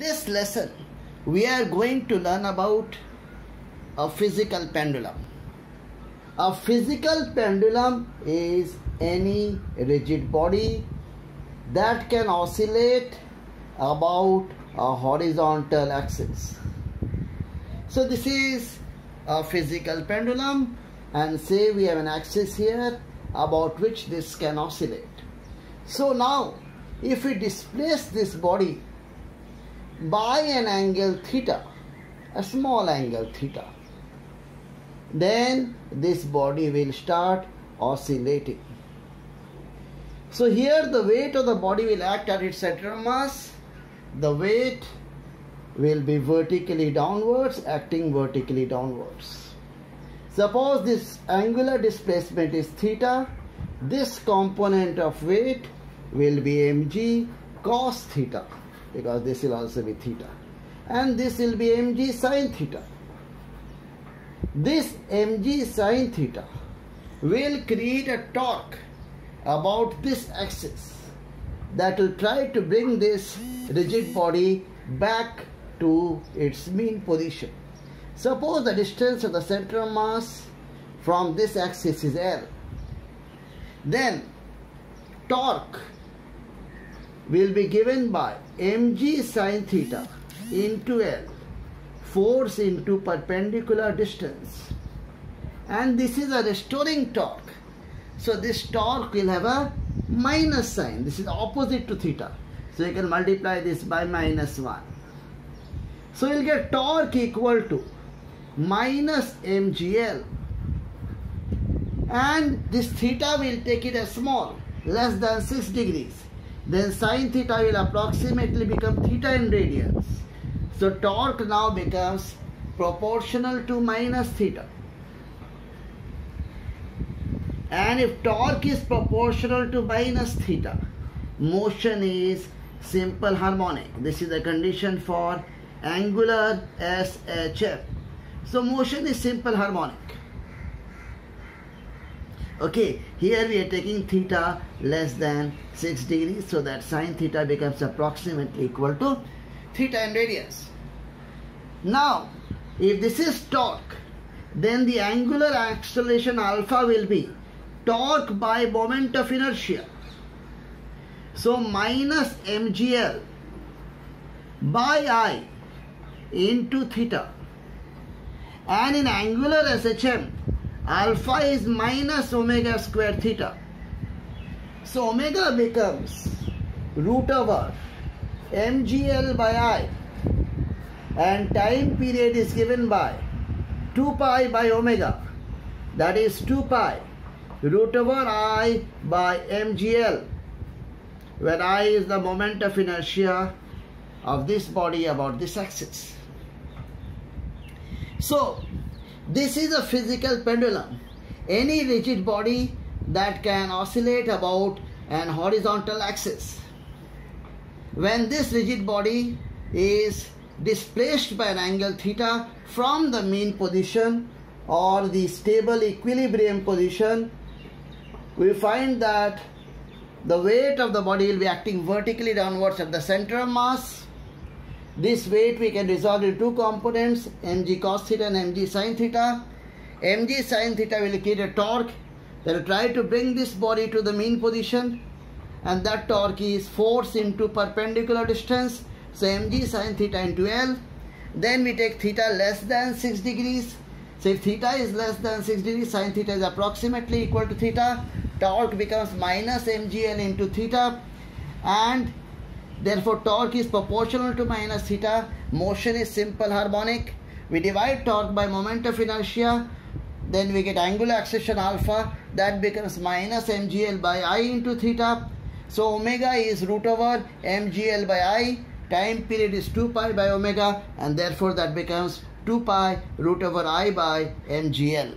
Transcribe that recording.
This lesson we are going to learn about a physical pendulum. A physical pendulum is any rigid body that can oscillate about a horizontal axis. So this is a physical pendulum, and say we have an axis here about which this can oscillate. So now if we displace this body by an angle theta, a small angle theta, then this body will start oscillating. So here the weight of the body will act at its center of mass. The weight will be vertically downwards, acting vertically downwards. Suppose this angular displacement is theta. This component of weight will be mg cos theta, because this will also be theta, and this will be mg sin theta. This mg sin theta will create a torque about this axis that will try to bring this rigid body back to its mean position. Suppose the distance of the center of mass from this axis is L. Then torque will be given by mg sin theta into L, force into perpendicular distance, and this is a restoring torque. So this torque will have a minus sign. This is opposite to theta, so you can multiply this by -1. So you will get torque equal to minus mgl, and this theta will take it as small, less than 6 degrees. Then sin theta will approximately become theta in radians. So torque now becomes proportional to minus theta. And if torque is proportional to minus theta, motion is simple harmonic. This is the condition for angular SHF. So motion is simple harmonic. Okay, here we are taking theta less than 6 degrees, so that sin theta becomes approximately equal to theta in radians. Now, if this is torque, then the angular acceleration alpha will be torque by moment of inertia. So minus mgl by I into theta, and in angular SHM alpha is minus omega square theta. So omega becomes root over mgl by I, and time period is given by 2 pi by omega, that is 2 pi root over I by mgl, where I is the moment of inertia of this body about this axis. So this is a physical pendulum, any rigid body that can oscillate about an horizontal axis. When this rigid body is displaced by an angle theta from the mean position or the stable equilibrium position, we find that the weight of the body will be acting vertically downwards at the center of mass. This weight we can resolve into two components, mg cos theta and mg sin theta. Mg sin theta will create a torque that will try to bring this body to the mean position, and that torque is force into perpendicular distance. So mg sin theta into L. Then we take theta less than 6 degrees. So if theta is less than 6 degrees, sin theta is approximately equal to theta. Torque becomes minus mgl into theta, and therefore torque is proportional to minus theta. Motion is simple harmonic. We divide torque by moment of inertia, then we get angular acceleration alpha, that becomes minus mgl by I into theta. So omega is root over mgl by I, time period is 2 pi by omega, and therefore that becomes 2 pi root over I by mgl.